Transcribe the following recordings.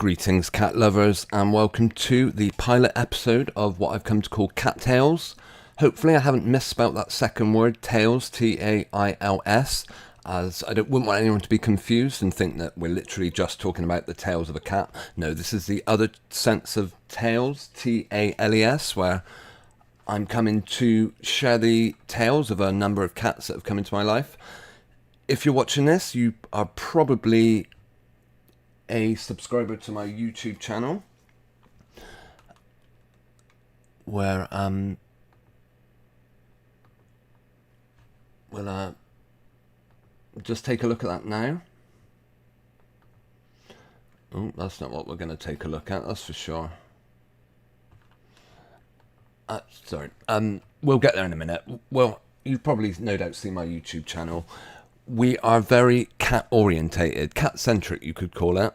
Greetings cat lovers and welcome to the pilot episode of what I've come to call Cat Tales. Hopefully I haven't misspelt that second word, tails, T-A-I-L-S, as I wouldn't want anyone to be confused and think that we're literally just talking about the tails of a cat. No, this is the other sense of tales, T-A-L-E-S, where I'm coming to share the tales of a number of cats that have come into my life. If you're watching this, you are probably a subscriber to my YouTube channel, where we'll just take a look at that now. Oh, that's not what we're going to take a look at, that's for sure. Sorry, we'll get there in a minute. Well, you've probably no doubt seen my YouTube channel. We are very cat orientated, cat centric you could call it.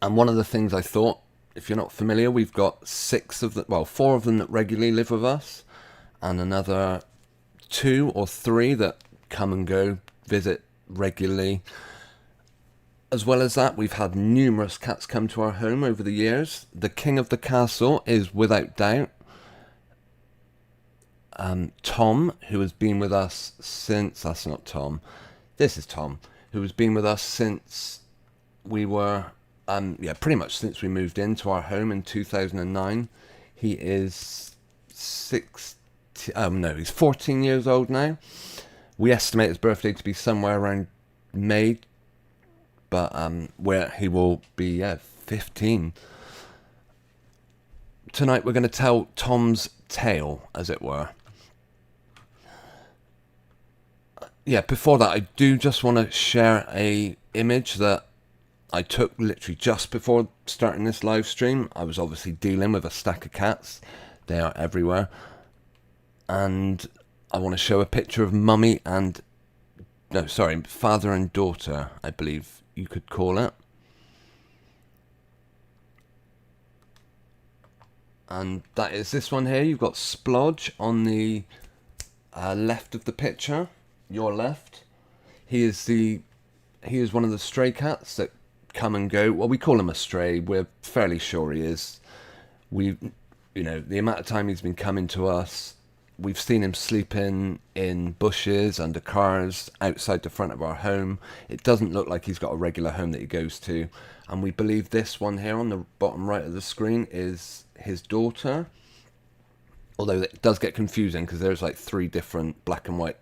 And one of the things I thought, if you're not familiar, we've got 4 of them that regularly live with us, and another 2 or 3 that come and go, visit regularly. As well as that, we've had numerous cats come to our home over the years. The king of the castle is without doubt Tom, who has been with us since, that's not Tom, this is Tom, who has been with us since we were, pretty much since we moved into our home in 2009. He is he's 14 years old now. We estimate his birthday to be somewhere around May, but where he will be 15. Tonight we're going to tell Tom's tale, as it were. Before that, I do just want to share a image that I took literally just before starting this live stream. I was obviously dealing with a stack of cats. They are everywhere. And I want to show a picture of father and daughter, I believe you could call it. And that is this one here. You've got Splodge on the left of the picture. Your left. He is one of the stray cats that come and go. Well, we call him a stray. We're fairly sure he is. The amount of time he's been coming to us, we've seen him sleeping in bushes, under cars, outside the front of our home. It doesn't look like he's got a regular home that he goes to. And we believe this one here on the bottom right of the screen is his daughter. Although it does get confusing because there's like 3 different black and white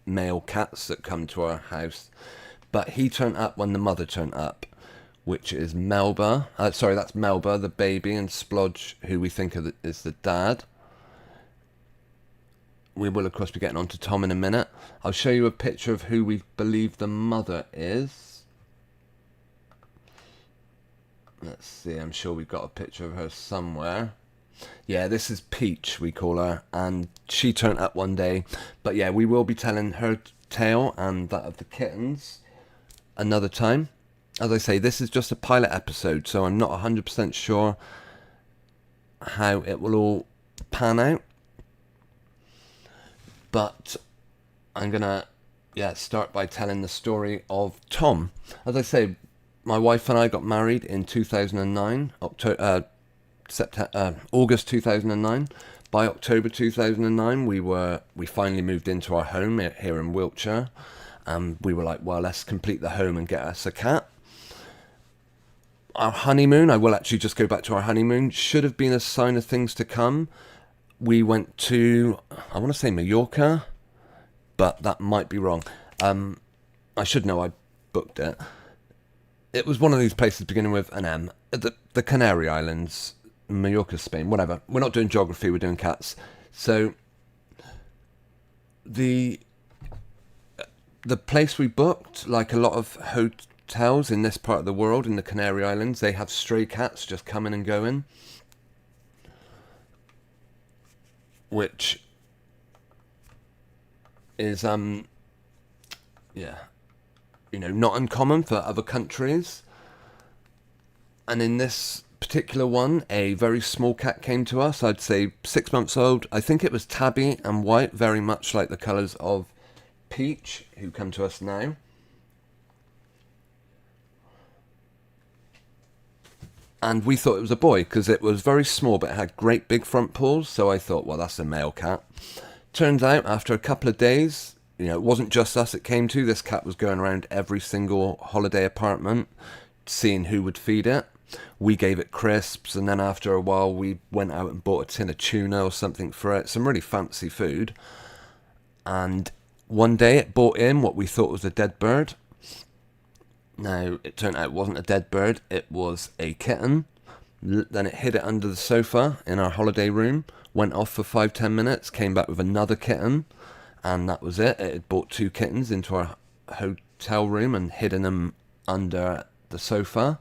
male cats that come to our house. But he turned up when the mother turned up, which is Melba. That's Melba, the baby, and Splodge, who we think is the dad. We will, of course, be getting on to Tom in a minute. I'll show you a picture of who we believe the mother is. Let's see, I'm sure we've got a picture of her somewhere. Yeah, this is Peach, we call her, and she turned up one day. But yeah, we will be telling her tale and that of the kittens another time. As I say, this is just a pilot episode, so I'm not 100% sure how it will all pan out. But I'm going to start by telling the story of Tom. As I say, my wife and I got married in 2009, August 2009. By October 2009, we finally moved into our home here in Wiltshire. We were like, well, let's complete the home and get us a cat. Our honeymoon, I will actually just go back to our honeymoon, should have been a sign of things to come. We went to, I want to say Mallorca, but that might be wrong. I should know, I booked it. It was one of these places beginning with an M. The Canary Islands, Mallorca, Spain, whatever. We're not doing geography, we're doing cats. So the place we booked, like a lot of hotels in this part of the world, in the Canary Islands, they have stray cats just coming and going, which is not uncommon for other countries. And in this particular one, a very small cat came to us. I'd say 6 months old. I think it was tabby and white, very much like the colours of Peach, who come to us now. And we thought it was a boy because it was very small, but it had great big front paws. So I thought, well, that's a male cat. Turns out after a couple of days, you know, it wasn't just us it came to. This cat was going around every single holiday apartment, seeing who would feed it. We gave it crisps, and then after a while we went out and bought a tin of tuna or something for it, some really fancy food. And one day it brought in what we thought was a dead bird. Now, it turned out it wasn't a dead bird, it was a kitten. Then it hid it under the sofa in our holiday room, went off for 5-10 minutes, came back with another kitten, and that was it. It had brought 2 kittens into our hotel room and hidden them under the sofa.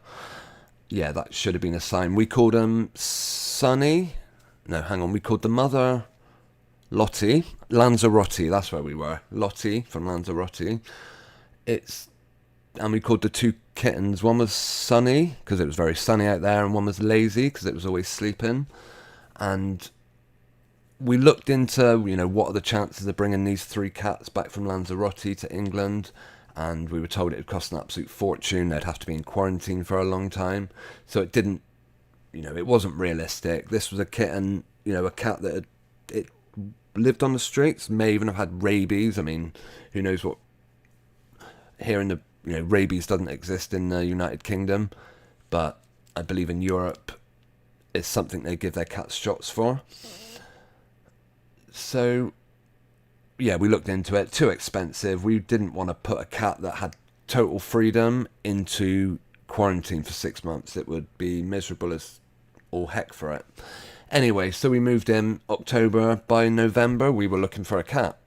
Yeah, that should have been a sign. We called him Sonny. No, hang on, we called the mother Lottie. Lanzarote, that's where we were. Lottie from Lanzarote. And we called the 2 kittens. One was Sunny, because it was very sunny out there, and one was Lazy, because it was always sleeping. And we looked into, you know, what are the chances of bringing these 3 cats back from Lanzarote to England, and we were told it would cost an absolute fortune. They'd have to be in quarantine for a long time. So it didn't, you know, it wasn't realistic. This was a kitten, you know, a cat that it lived on the streets, may even have had rabies. I mean, who knows what, here in the, you know, rabies doesn't exist in the United Kingdom, but I believe in Europe it's something they give their cats shots for. So, yeah, we looked into it. Too expensive. We didn't want to put a cat that had total freedom into quarantine for 6 months. It would be miserable as all heck for it. Anyway, so we moved in October. By November, we were looking for a cat.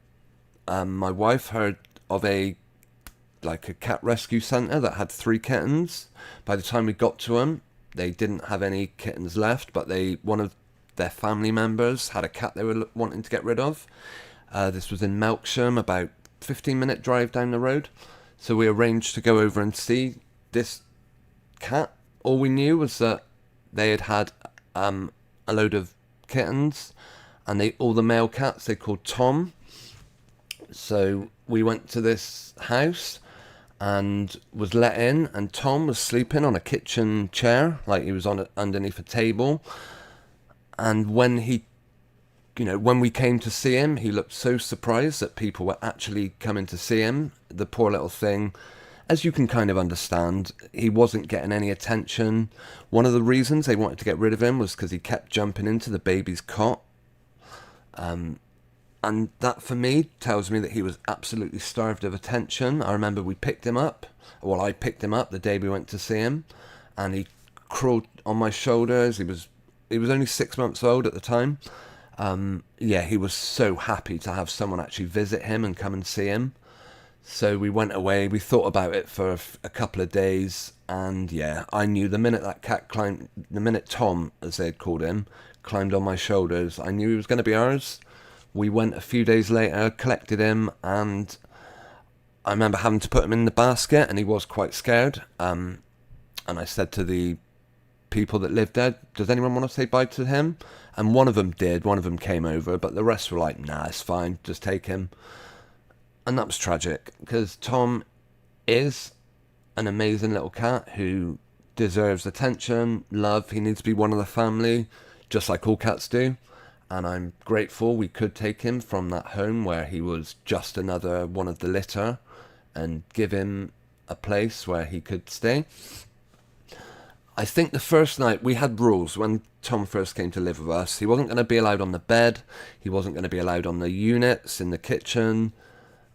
My wife heard of a cat rescue centre that had 3 kittens. By the time we got to them, they didn't have any kittens left, but one of their family members had a cat they were wanting to get rid of. This was in Melksham, about 15-minute drive down the road. So we arranged to go over and see this cat. All we knew was that they had a load of kittens, and all the male cats they called Tom. So we went to this house and was let in, and Tom was sleeping on a kitchen chair, like he was underneath a table. And when we came to see him, he looked so surprised that people were actually coming to see him. The poor little thing, as you can kind of understand, he wasn't getting any attention. One of the reasons they wanted to get rid of him was because he kept jumping into the baby's cot. And that, for me, tells me that he was absolutely starved of attention. I remember I picked him up the day we went to see him, and he crawled on my shoulders. He was only 6 months old at the time. He was so happy to have someone actually visit him and come and see him. So we went away. We thought about it for a couple of days, and yeah, I knew the minute Tom, as they'd called him, climbed on my shoulders, I knew he was going to be ours. We went a few days later, collected him, and I remember having to put him in the basket, and he was quite scared. And I said to the people that lived there, does anyone want to say bye to him? And one of them did. One of them came over, but the rest were like, nah, it's fine, just take him. And that was tragic, because Tom is an amazing little cat who deserves attention, love. He needs to be one of the family, just like all cats do. And I'm grateful we could take him from that home where he was just another one of the litter, and give him a place where he could stay. I think the first night we had rules when Tom first came to live with us. He wasn't going to be allowed on the bed. He wasn't going to be allowed on the units in the kitchen.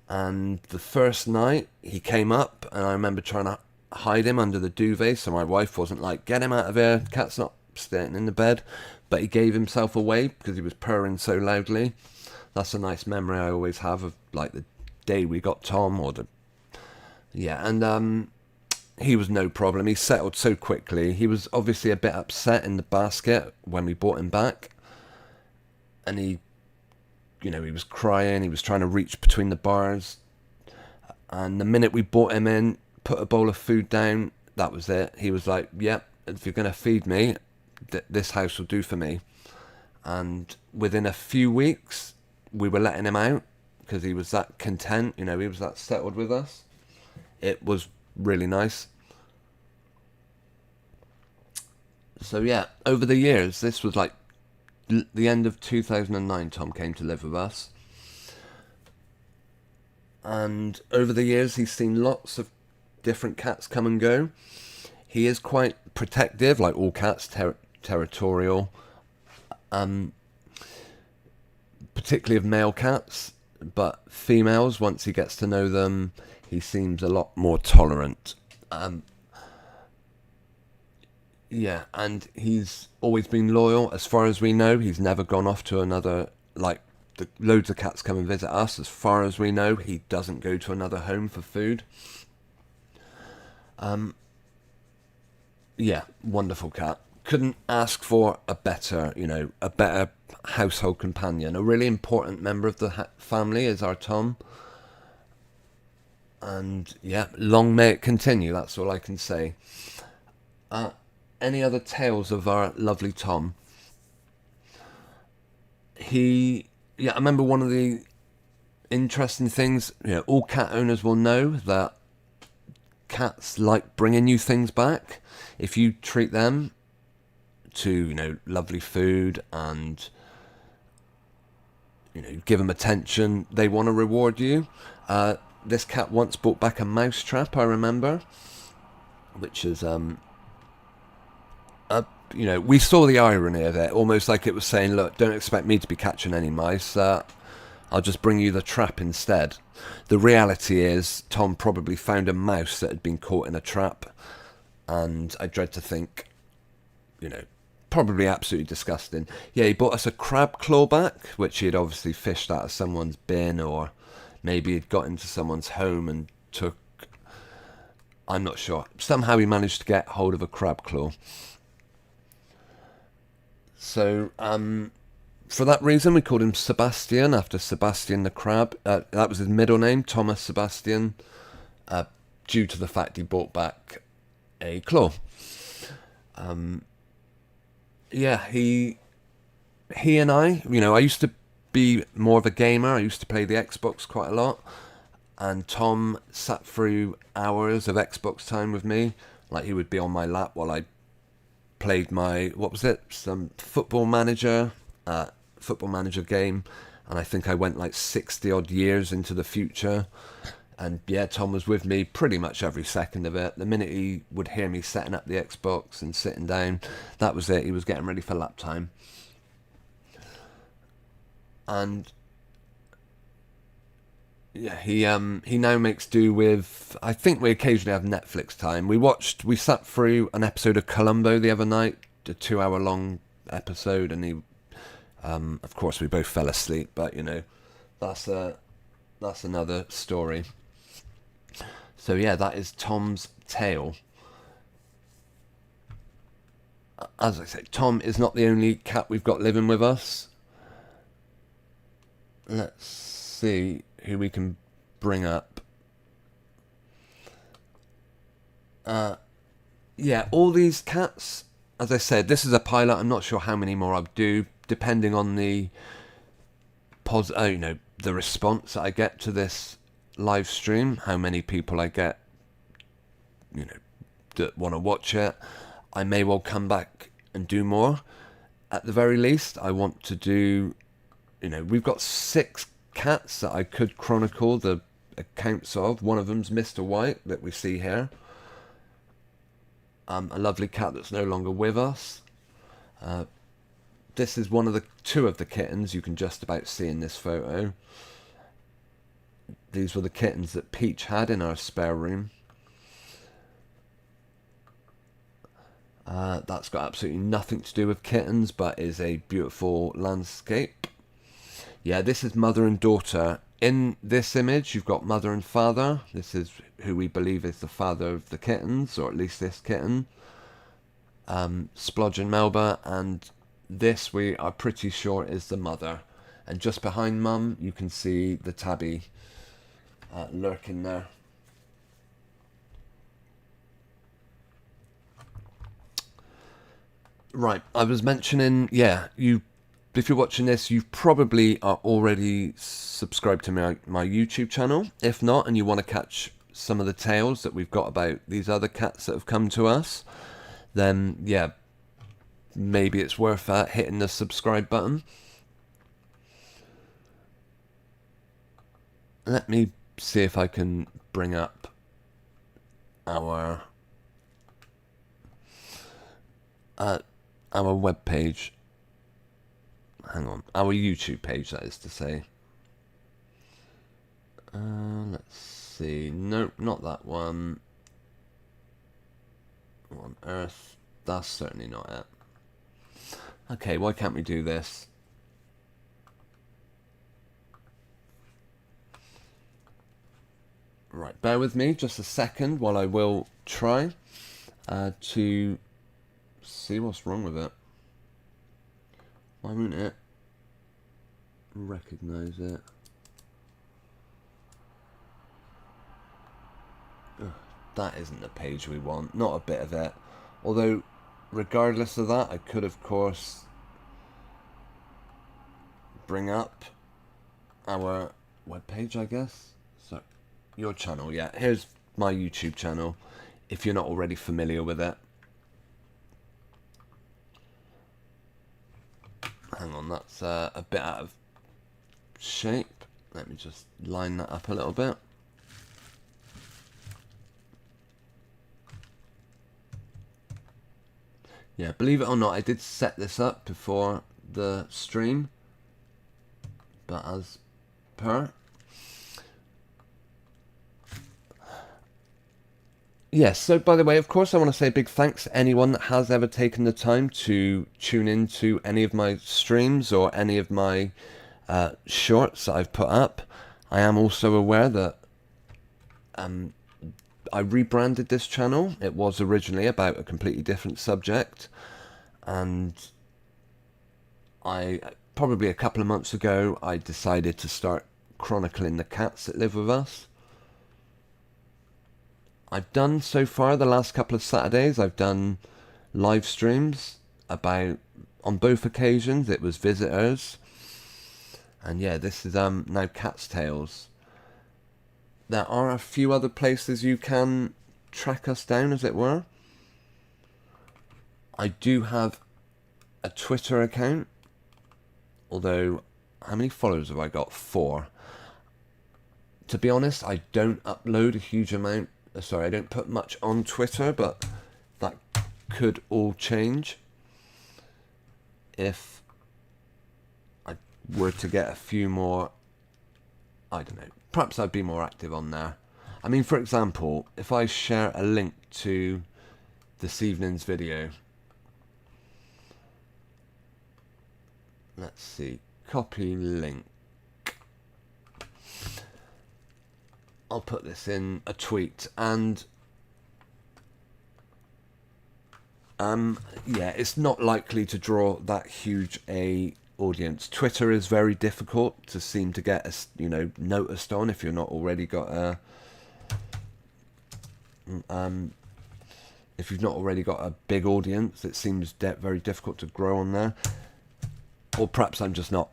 And the first night he came up, and I remember trying to hide him under the duvet so my wife wasn't like, get him out of here, cat's not staying in the bed. But he gave himself away because he was purring so loudly. That's a nice memory I always have of like the day we got Tom, and he was no problem. He settled so quickly. He was obviously a bit upset in the basket when we brought him back, and he was crying. He was trying to reach between the bars, and the minute we brought him in, put a bowl of food down, that was it. He was like, yep, if you're going to feed me, this house will do for me. And within a few weeks we were letting him out because he was that content, he was that settled with us. It was really nice. So yeah, over the years, this was like the end of 2009, Tom came to live with us. And over the years, he's seen lots of different cats come and go. He is quite protective, like all cats, territorial, particularly of male cats. But females, once he gets to know them, he seems a lot more tolerant. Yeah, and he's always been loyal. As far as we know, he's never gone off to another, like, loads of cats come and visit us. As far as we know, he doesn't go to another home for food. Yeah, wonderful cat. Couldn't ask for a better, a better household companion. A really important member of the family is our Tom. And yeah, long may it continue. That's all I can say. Any other tales of our lovely Tom? I remember one of the interesting things, all cat owners will know that cats like bringing you things back. If you treat them to, lovely food and, give them attention, they want to reward you. This cat once brought back a mouse trap, I remember, which is, we saw the irony of it, almost like it was saying, look, don't expect me to be catching any mice. I'll just bring you the trap instead. The reality is, Tom probably found a mouse that had been caught in a trap, and I dread to think, probably absolutely disgusting. Yeah, he bought us a crab claw back, which he had obviously fished out of someone's bin, or maybe he'd got into someone's home and took... I'm not sure. Somehow he managed to get hold of a crab claw. So, for that reason, we called him Sebastian, after Sebastian the crab. That was his middle name, Thomas Sebastian, due to the fact he brought back a claw. He and I used to be more of a gamer. I used to play the Xbox quite a lot. And Tom sat through hours of Xbox time with me. Like, he would be on my lap while I played some football manager game, and I think I went like 60 odd years into the future, and yeah, Tom was with me pretty much every second of it. The minute he would hear me setting up the Xbox and sitting down, that was it. He was getting ready for lap time. And yeah, he now makes do with, I think we occasionally have Netflix time. We sat through an episode of Columbo the other night, a 2-hour long episode, and he, of course we both fell asleep, but that's another story. So yeah, that is Tom's tale. As I say, Tom is not the only cat we've got living with us. Let's see who we can bring up. All these cats, as I said, this is a pilot. I'm not sure how many more I'll do, depending on the the response that I get to this live stream, how many people I get, that want to watch it. I may well come back and do more. At the very least, I want to do, we've got 6 cats that I could chronicle the accounts of. One of them's Mr. White that we see here. A lovely cat that's no longer with us. This is one of the 2 of the kittens you can just about see in this photo. These were the kittens that Peach had in our spare room. That's got absolutely nothing to do with kittens, but is a beautiful landscape. Yeah, this is mother and daughter. In this image, you've got mother and father. This is who we believe is the father of the kittens, or at least this kitten. Splodge and Melba, and this we are pretty sure is the mother. And just behind mum, you can see the tabby lurking there. Right, I was mentioning, if you're watching this, you probably are already subscribed to my YouTube channel. If not, and you want to catch some of the tales that we've got about these other cats that have come to us, then maybe it's worth hitting the subscribe button. Let me see if I can bring up our web page. Hang on, our YouTube page, that is to say. Let's see. Nope, not that one. What on earth? That's certainly not it. Okay, why can't we do this? Right, bear with me just a second while I will try to see what's wrong with it. Why won't it recognize it? Ugh, that isn't the page we want, not a bit of it. Although, regardless of that, I could, of course, bring up our webpage, I guess. So, your channel, yeah. Here's my YouTube channel, if you're not already familiar with it. Hang on, that's a bit out of shape. Let me just line that up a little bit. Yeah, believe it or not, I did set this up before the stream, but as per. Yes, so by the way, of course, I want to say a big thanks to anyone that has ever taken the time to tune into any of my streams or any of my shorts that I've put up. I am also aware that I rebranded this channel. It was originally about a completely different subject, and probably a couple of months ago, I decided to start chronicling the cats that live with us. I've done so far the last couple of Saturdays, I've done live streams about, on both occasions, it was visitors. And yeah, this is now Cat's Tales. There are a few other places you can track us down, as it were. I do have a Twitter account, although how many followers have I got? 4. To be honest, I don't upload a huge amount. Sorry, I don't put much on Twitter, but that could all change if I were to get a few more. I don't know. Perhaps I'd be more active on there. I mean, for example, if I share a link to this evening's video. Let's see. Copy link. I'll put this in a tweet, and yeah, it's not likely to draw that huge a audience. Twitter is very difficult to seem to get noticed on if you're not already got a if you've not already got a big audience. It seems very difficult to grow on there, or perhaps I'm just not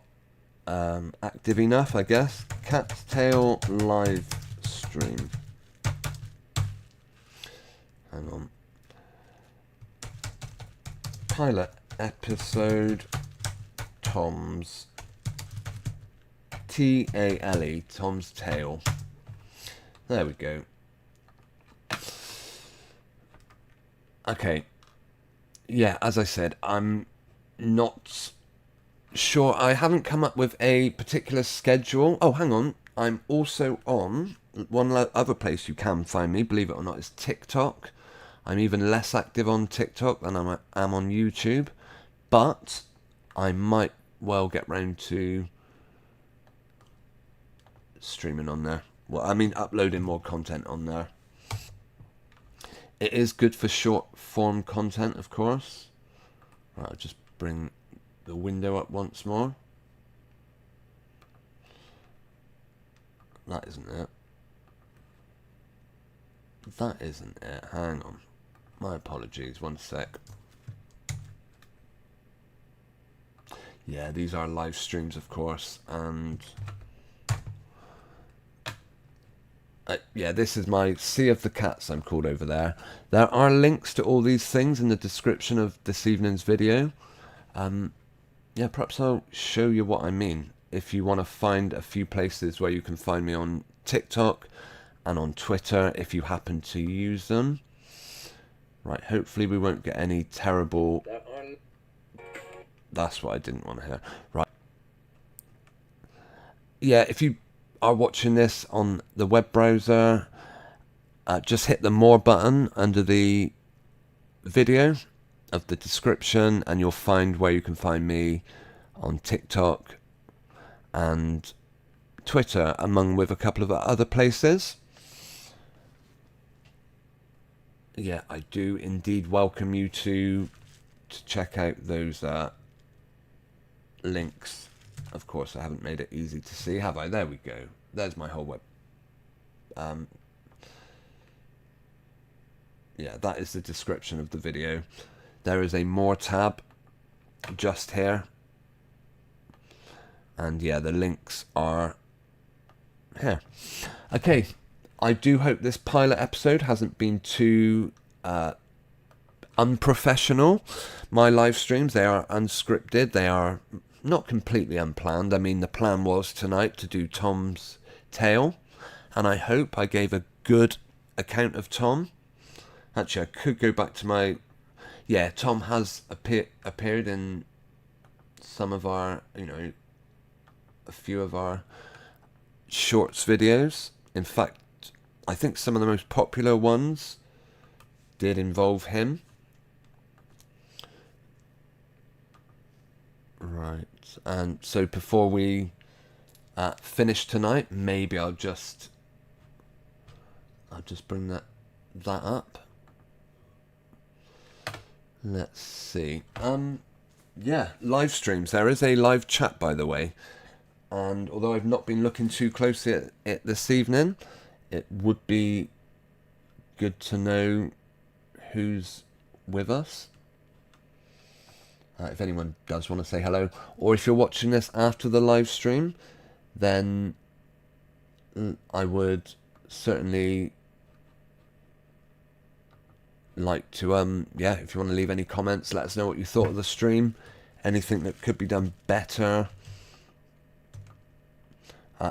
active enough, I guess. Cat's Tail live stream. Hang on. Pilot episode. Tom's Tale. Tom's Tale. There we go. Okay. Yeah, as I said, I'm not sure. I haven't come up with a particular schedule. Oh, hang on. I'm also on one other place you can find me, believe it or not, is TikTok. I'm even less active on TikTok than I am on YouTube, but I might well get round to streaming on there. Well, I mean, uploading more content on there. It is good for short form content, of course. Right, I'll just bring the window up once more. That isn't it. That isn't it. Hang on. My apologies. One sec. Yeah, these are live streams, of course, and Yeah, this is my Sea of the Cats, I'm called over there. There are links to all these things in the description of this evening's video. Yeah, perhaps I'll show you what I mean. If you want to find a few places where you can find me on TikTok and on Twitter, if you happen to use them. Right, hopefully we won't get any terrible... That's what I didn't want to hear. Right. Yeah, if you are watching this on the web browser, just hit the more button under the video of the description and you'll find where you can find me on TikTok and Twitter, among with a couple of other places. Yeah, I do indeed welcome you to check out those links. Of course, I haven't made it easy to see, have I? There we go. There's my whole web. Yeah, that is the description of the video. There is a more tab just here. And yeah, the links are here. Okay, I do hope this pilot episode hasn't been too unprofessional. My live streams, they are unscripted. They are not completely unplanned. I mean, the plan was tonight to do Tom's tale, and I hope I gave a good account of Tom. Actually, I could go back to my... Yeah, Tom has appeared in some of our, a few of our shorts videos. In fact, I think some of the most popular ones did involve him. Right, and so before we finish tonight, maybe I'll just bring that up. Let's see. Yeah, live streams. There is a live chat, by the way. And although I've not been looking too closely at it this evening, it would be good to know who's with us. If anyone does want to say hello. Or if you're watching this after the live stream, then I would certainly like to, yeah, if you want to leave any comments, let us know what you thought of the stream. Anything that could be done better.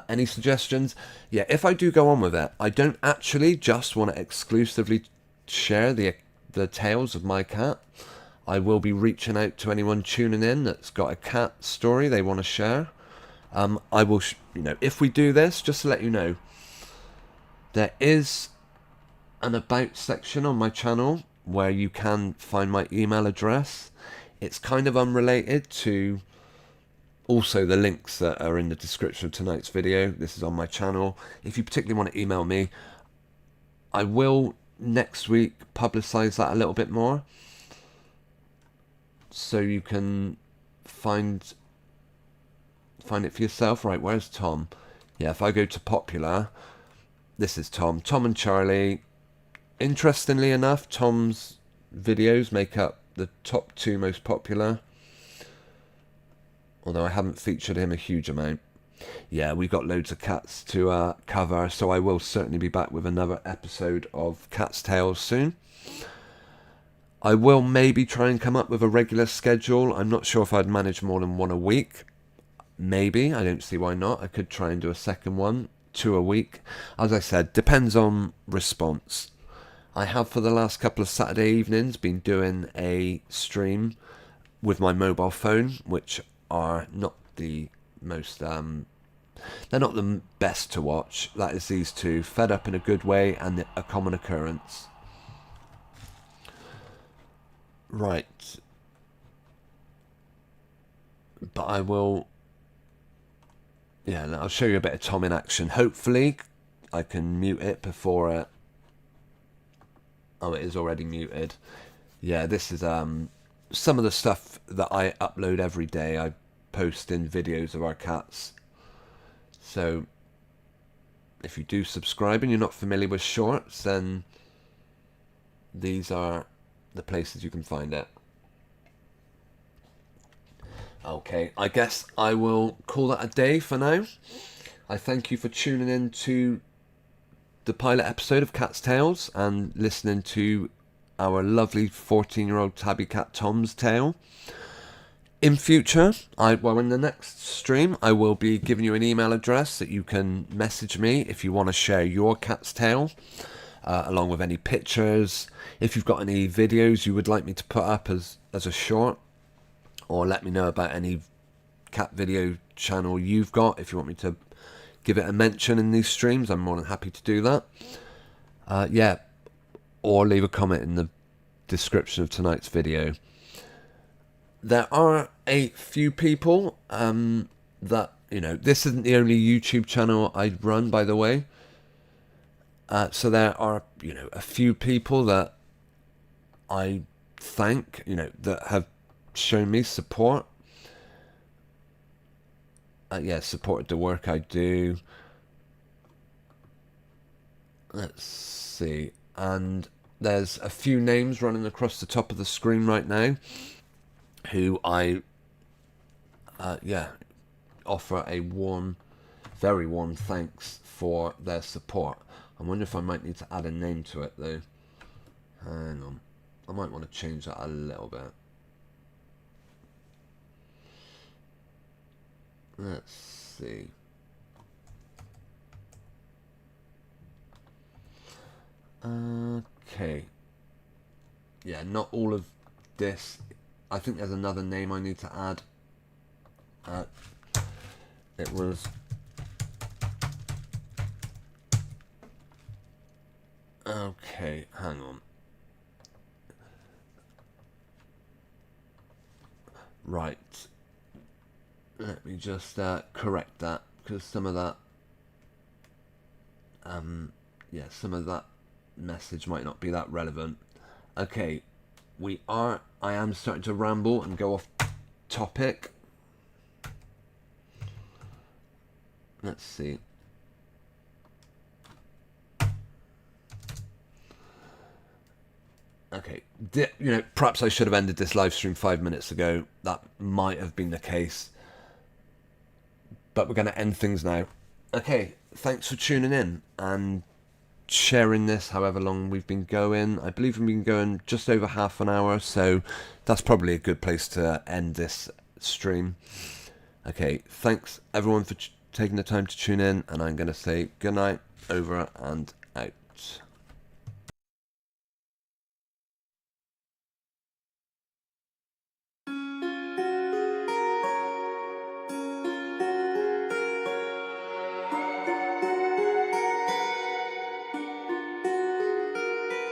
Any suggestions? Yeah, if I do go on with it, I don't actually just want to exclusively share the tales of my cat. I will be reaching out to anyone tuning in that's got a cat story they want to share. I will, if we do this, just to let you know, there is an about section on my channel where you can find my email address. It's kind of unrelated to also the links that are in the description of tonight's video. This is on my channel. If you particularly want to email me, I will next week publicize that a little bit more, so you can find it for yourself. Right, where's Tom? Yeah, if I go to popular, this is Tom and Charlie. Interestingly enough, Tom's videos make up the top 2 most popular, although I haven't featured him a huge amount. Yeah, we've got loads of cats to cover, so I will certainly be back with another episode of Cat's Tales soon. I will maybe try and come up with a regular schedule. I'm not sure if I'd manage more than 1 a week. Maybe, I don't see why not. I could try and do a second one, 2 a week. As I said, depends on response. I have for the last couple of Saturday evenings been doing a stream with my mobile phone, which are not the most, they're not the best to watch. That is these two, Fed Up in a Good Way and A Common Occurrence. Right. But I will, yeah, I'll show you a bit of Tom in action. Hopefully I can mute it before it. Oh, it is already muted. Yeah, this is some of the stuff that I upload every day. I post in videos of our cats. So if you do subscribe and you're not familiar with shorts, then these are the places you can find it. Okay, I guess I will call that a day for now. I thank you for tuning in to the pilot episode of Cat's Tales and listening to our lovely 14-year-old tabby cat Tom's tale. In future, in the next stream, I will be giving you an email address that you can message me if you want to share your cat's tale, along with any pictures. If you've got any videos you would like me to put up as a short, or let me know about any cat video channel you've got. If you want me to give it a mention in these streams, I'm more than happy to do that. Or leave a comment in the description of tonight's video. There are a few people that, this isn't the only YouTube channel I run, by the way. So there are, a few people that I thank, that have shown me support. Supported the work I do. Let's see. And there's a few names running across the top of the screen right now who I offer a very warm thanks for their support. I wonder if I might need to add a name to it though. Hang on. I might want to change that a little bit. Let's see. Okay. Yeah, not all of this. I think there's another name I need to add. It was... Okay, hang on. Right. Let me just correct that, because some of that... some of that message might not be that relevant. Okay, I am starting to ramble and go off topic. Let's see. Okay, perhaps I should have ended this live stream 5 minutes ago. That might have been the case. But we're going to end things now. Okay, thanks for tuning in and sharing this however long we've been going. I believe we've been going just over half an hour, so that's probably a good place to end this stream. Okay, thanks everyone for taking the time to tune in, and I'm going to say good night, over and out.